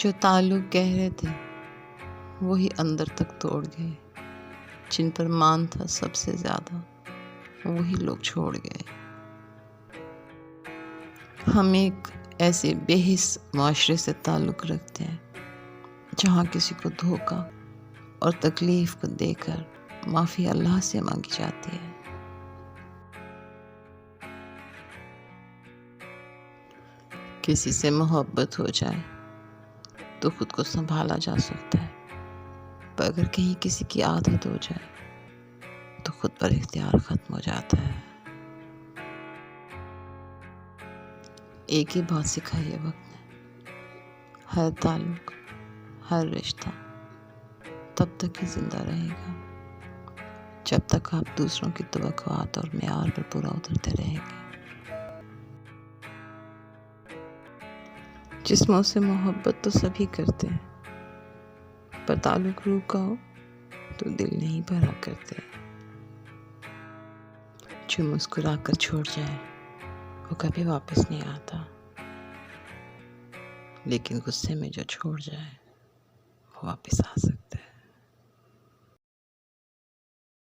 جو تعلق گہرے تھے وہی اندر تک توڑ گئے، جن پر مان تھا سب سے زیادہ وہی لوگ چھوڑ گئے۔ ہم ایک ایسے بے حس معاشرے سے تعلق رکھتے ہیں جہاں کسی کو دھوکا اور تکلیف کو دے کر معافی اللہ سے مانگی جاتی ہے۔ کسی سے محبت ہو جائے تو خود کو سنبھالا جا سکتا ہے، پر اگر کہیں کسی کی عادت ہو جائے تو خود پر اختیار ختم ہو جاتا ہے۔ ایک ہی بات سکھائی ہے وقت نے، ہر تعلق، ہر رشتہ تب تک ہی زندہ رہے گا جب تک آپ دوسروں کی توقعات اور معیار پر پورا اترتے رہیں گے۔ جسموں سے محبت تو سبھی کرتے ہیں، پر تعلق روح کا ہو تو دل نہیں بھرا کرتے۔ جو مسکرا کر چھوڑ جائے وہ کبھی واپس نہیں آتا، لیکن غصے میں جو چھوڑ جائے وہ واپس آ سکتا ہے۔